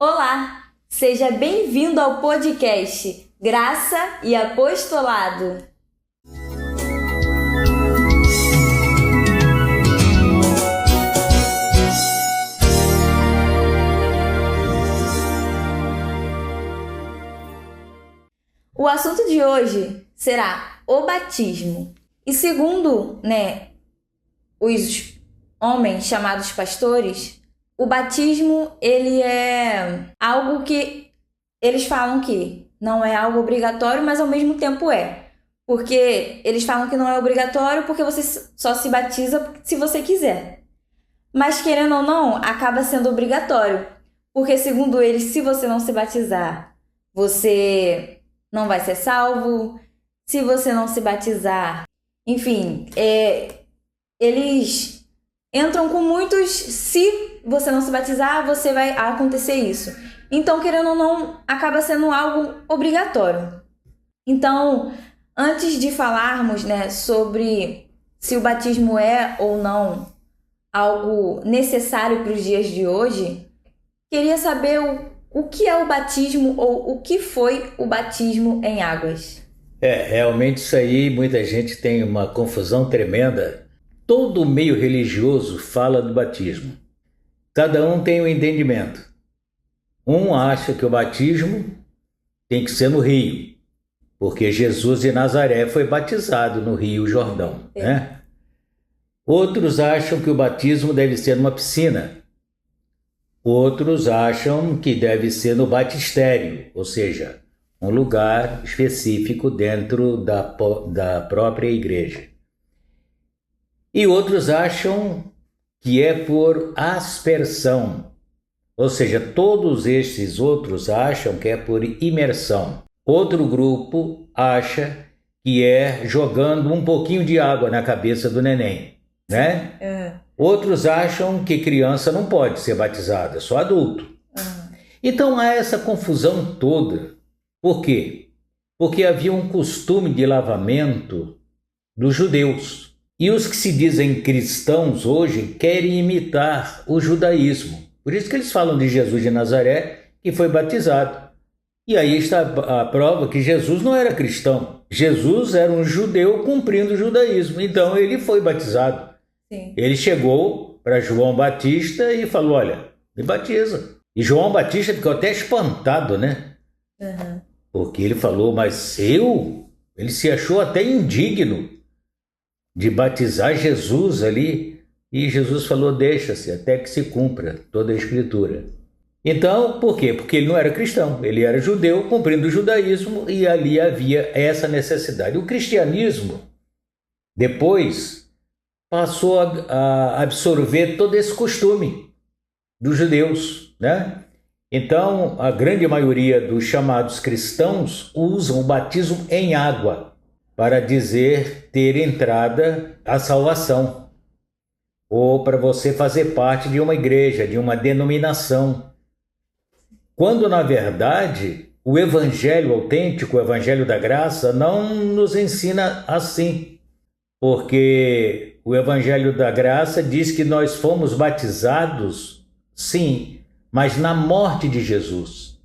Olá, seja bem-vindo ao podcast Graça e Apostolado. O assunto de hoje será o batismo. E segundo, os homens chamados pastores, o batismo, ele é algo que eles falam que não é algo obrigatório, mas ao mesmo tempo é. Porque eles falam que não é obrigatório porque você só se batiza se você quiser. Mas querendo ou não, acaba sendo obrigatório. Porque segundo eles, se você não se batizar, você não vai ser salvo. Se você não se batizar, enfim, eles entram com muitos, se você não se batizar, você vai acontecer isso. Então, querendo ou não, acaba sendo algo obrigatório. Então, antes de falarmos, sobre se o batismo é ou não algo necessário para os dias de hoje, queria saber o que é o batismo ou o que foi o batismo em águas. Realmente isso aí muita gente tem uma confusão tremenda. Todo meio religioso fala do batismo. Cada um tem um entendimento. Um acha que o batismo tem que ser no rio, porque Jesus de Nazaré foi batizado no Rio Jordão, né? Outros acham que o batismo deve ser numa piscina. Outros acham que deve ser no batistério, ou seja, um lugar específico dentro da própria igreja. E outros acham que é por aspersão, ou seja, todos estes outros acham que é por imersão. Outro grupo acha que é jogando um pouquinho de água na cabeça do neném, né? Outros acham que criança não pode ser batizada, só adulto. Então há essa confusão toda. Por quê? Porque havia um costume de lavamento dos judeus. E os que se dizem cristãos hoje querem imitar o judaísmo. Por isso que eles falam de Jesus de Nazaré, que foi batizado. E aí está a prova que Jesus não era cristão. Jesus era um judeu cumprindo o judaísmo. Então ele foi batizado. Sim. Ele chegou para João Batista e falou, olha, me batiza. E João Batista ficou até espantado, né? Porque ele falou, mas eu? Ele se achou até indigno de batizar Jesus ali. E Jesus falou, deixa-se até que se cumpra toda a escritura. Então, por quê? Porque ele não era cristão, ele era judeu cumprindo o judaísmo e ali havia essa necessidade. O cristianismo, depois, passou a absorver todo esse costume dos judeus, né? Então, a grande maioria dos chamados cristãos usam o batismo em água para dizer ter entrada à salvação, ou para você fazer parte de uma igreja, de uma denominação. Quando, na verdade, o evangelho autêntico, o evangelho da graça, não nos ensina assim, porque o evangelho da graça diz que nós fomos batizados, sim, mas na morte de Jesus.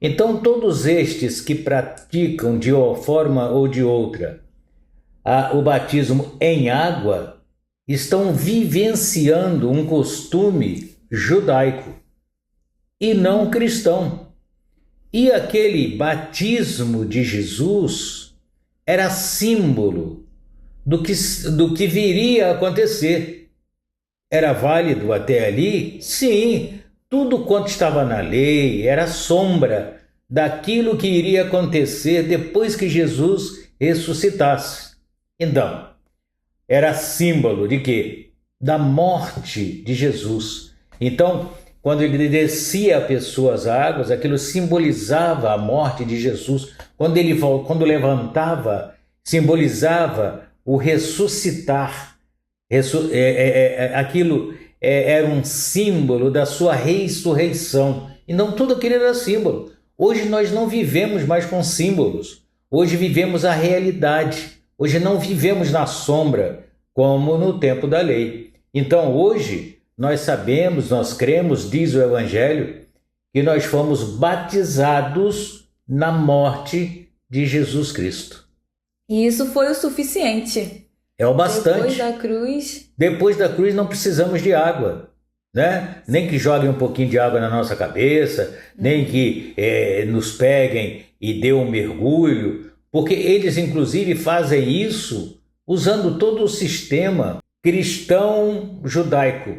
Então, todos estes que praticam de uma forma ou de outra o batismo em água estão vivenciando um costume judaico e não cristão. E aquele batismo de Jesus era símbolo do que viria a acontecer. Era válido até ali? Sim. Tudo quanto estava na lei era sombra daquilo que iria acontecer depois que Jesus ressuscitasse. Então, era símbolo de quê? Da morte de Jesus. Então, quando ele descia a pessoa às águas, aquilo simbolizava a morte de Jesus. Quando levantava, simbolizava o ressuscitar. Aquilo era um símbolo da sua ressurreição. E não tudo aquilo era símbolo. Hoje nós não vivemos mais com símbolos. Hoje vivemos a realidade. Hoje não vivemos na sombra, como no tempo da lei. Então hoje nós sabemos, nós cremos, diz o Evangelho, que nós fomos batizados na morte de Jesus Cristo. E isso foi o suficiente. É o bastante. Depois da cruz não precisamos de água, né? Nem que joguem um pouquinho de água na nossa cabeça, nem que nos peguem e dê um mergulho, porque eles inclusive fazem isso usando todo o sistema cristão judaico,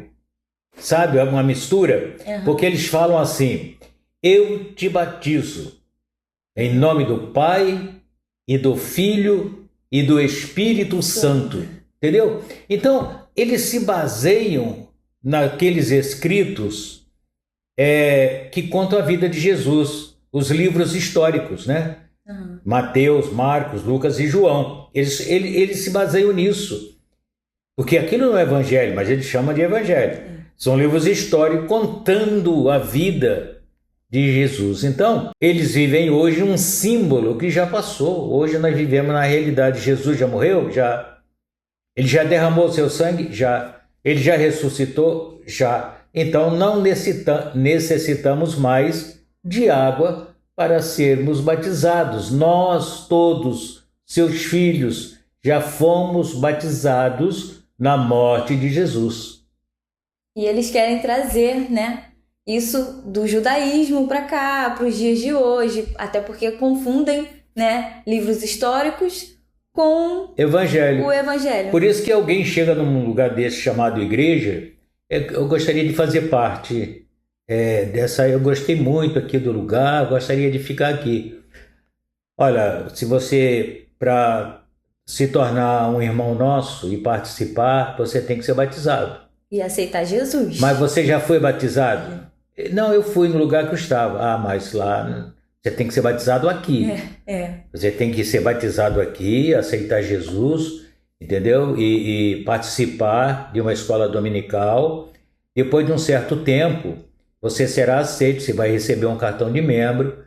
sabe? É uma mistura, porque eles falam assim: eu te batizo em nome do Pai e do Filho e do Espírito Santo, entendeu? Então eles se baseiam naqueles escritos que contam a vida de Jesus, os livros históricos, né? Mateus, Marcos, Lucas e João. Eles se baseiam nisso. Porque aquilo não é evangelho, mas eles chamam de evangelho. São livros históricos contando a vida de Jesus. Então, eles vivem hoje um símbolo que já passou. Hoje nós vivemos na realidade. Jesus já morreu? Já. Ele já derramou seu sangue? Já. Ele já ressuscitou? Já. Então, não necessitamos mais de água para sermos batizados. Nós todos, seus filhos, já fomos batizados na morte de Jesus. E eles querem trazer, né, isso do judaísmo para cá, para os dias de hoje, até porque confundem, né, livros históricos com o evangelho. Por isso que alguém chega num lugar desse chamado igreja, eu gostaria de fazer parte eu gostei muito aqui do lugar, gostaria de ficar aqui. Olha, se você, para se tornar um irmão nosso e participar, você tem que ser batizado. E aceitar Jesus. Mas você já foi batizado? Não, eu fui no lugar que eu estava. Mas lá você tem que ser batizado aqui. Você tem que ser batizado aqui, aceitar Jesus, entendeu? E participar de uma escola dominical. Depois de um certo tempo, você será aceito, você vai receber um cartão de membro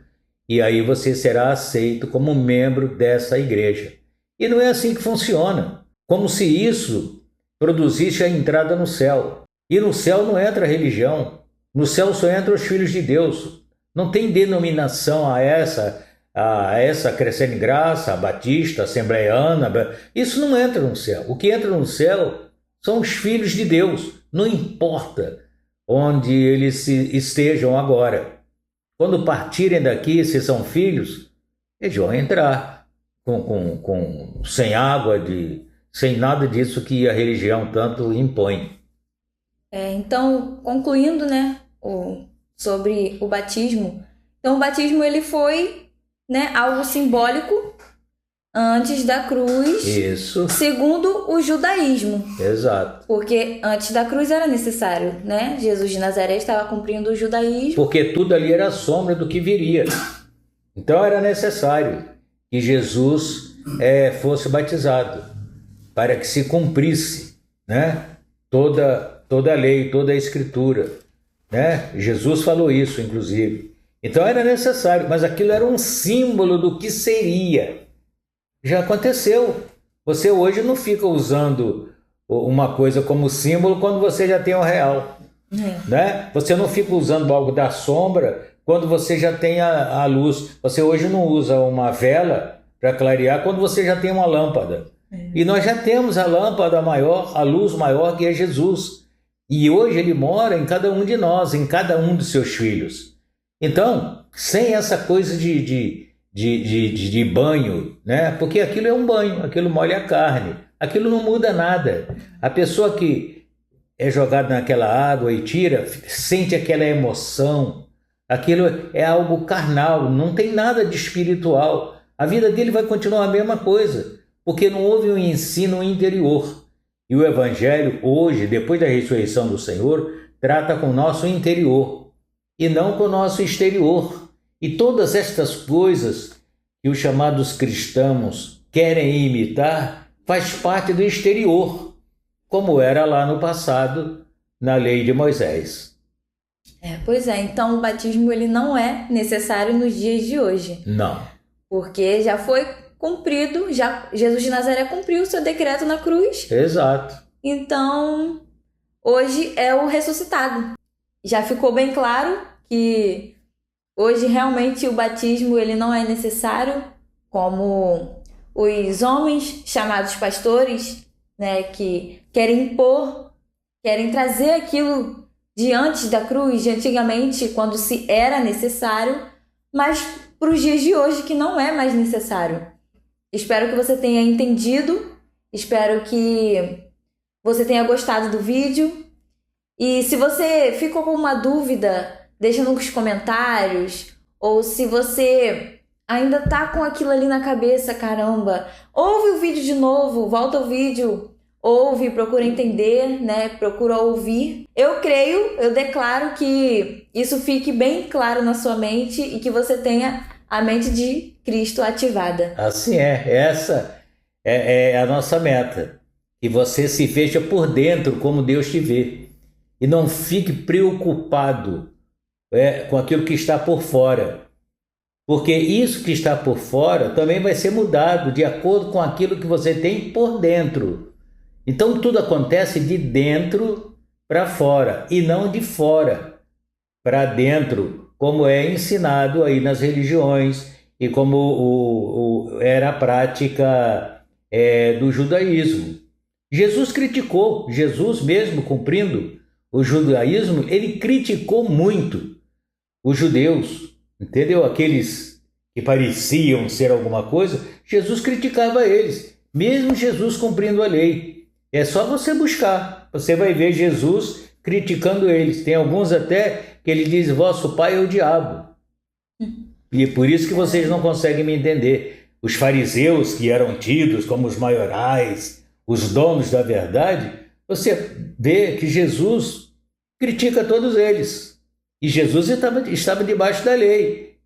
e aí você será aceito como membro dessa igreja. E não é assim que funciona. Como se isso produzisse a entrada no céu. E no céu não entra religião. No céu só entram os filhos de Deus. Não tem denominação a essa Crescendo em Graça, a Batista, a Assembleiana. Isso não entra no céu. O que entra no céu são os filhos de Deus. Não importa onde eles estejam agora. Quando partirem daqui, se são filhos, eles vão entrar sem água, sem nada disso que a religião tanto impõe. Então, concluindo, né, sobre o batismo. Então, o batismo ele foi, né, algo simbólico antes da cruz. Isso. Segundo o judaísmo. Exato. Porque antes da cruz era necessário, né? Jesus de Nazaré estava cumprindo o judaísmo. Porque tudo ali era sombra do que viria. Então era necessário que Jesus fosse batizado para que se cumprisse, né, toda a lei, toda a escritura, né? Jesus falou isso, inclusive. Então era necessário, mas aquilo era um símbolo do que seria. Já aconteceu. Você hoje não fica usando uma coisa como símbolo quando você já tem o real. Né? Você não fica usando algo da sombra quando você já tem a luz. Você hoje não usa uma vela para clarear quando você já tem uma lâmpada. E nós já temos a lâmpada maior, a luz maior, que é Jesus. E hoje ele mora em cada um de nós, em cada um dos seus filhos. Então, sem essa coisa de banho, né? Porque aquilo é um banho, aquilo molha a carne, aquilo não muda nada. A pessoa que é jogada naquela água e tira, sente aquela emoção, aquilo é algo carnal, não tem nada de espiritual. A vida dele vai continuar a mesma coisa, porque não houve um ensino interior. E o Evangelho, hoje, depois da ressurreição do Senhor, trata com o nosso interior e não com o nosso exterior. E todas estas coisas que os chamados cristãos querem imitar faz parte do exterior, como era lá no passado, na lei de Moisés. Pois é, então o batismo ele não é necessário nos dias de hoje. Não. Porque já foi cumprido, já Jesus de Nazaré cumpriu o seu decreto na cruz. Exato. Então, hoje é o ressuscitado. Já ficou bem claro que Hoje realmente o batismo ele não é necessário, como os homens chamados pastores, né, que querem impor, querem trazer aquilo de antes da cruz, de antigamente, quando se era necessário, mas para os dias de hoje que não é mais necessário. Espero que você tenha entendido, espero que você tenha gostado do vídeo. E se você ficou com uma dúvida, deixa nos comentários. Ou se você ainda tá com aquilo ali na cabeça, caramba, ouve o vídeo de novo, volta ao vídeo, ouve, procura entender, né? Procura ouvir. Eu creio, eu declaro que isso fique bem claro na sua mente e que você tenha a mente de Cristo ativada. Assim essa é a nossa meta. Que você se veja por dentro como Deus te vê. E não fique preocupado com aquilo que está por fora. Porque isso que está por fora também vai ser mudado de acordo com aquilo que você tem por dentro. Então tudo acontece de dentro para fora e não de fora para dentro, como é ensinado aí nas religiões e como era a prática do judaísmo. Jesus criticou, Jesus mesmo cumprindo o judaísmo, ele criticou muito os judeus, entendeu? Aqueles que pareciam ser alguma coisa, Jesus criticava eles, mesmo Jesus cumprindo a lei. É só você buscar, você vai ver Jesus criticando eles. Tem alguns até que ele diz, vosso pai é o diabo. E é por isso que vocês não conseguem me entender. Os fariseus, que eram tidos como os maiorais, os donos da verdade, você vê que Jesus critica todos eles. E Jesus estava debaixo da lei.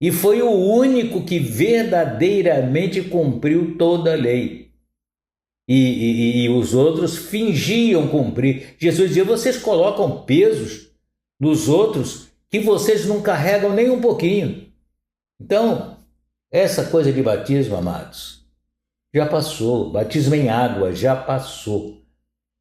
E foi o único que verdadeiramente cumpriu toda a lei. E os outros fingiam cumprir. Jesus dizia, vocês colocam pesos nos outros que vocês não carregam nem um pouquinho. Então, essa coisa de batismo, amados, já passou. Batismo em água já passou.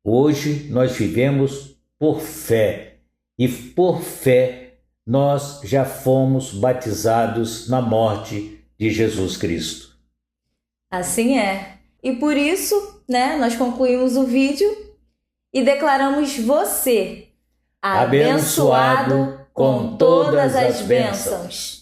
Hoje nós vivemos por fé. E por fé nós já fomos batizados na morte de Jesus Cristo. Assim é. E por isso, né, nós concluímos o vídeo e declaramos você abençoado com todas as bênçãos.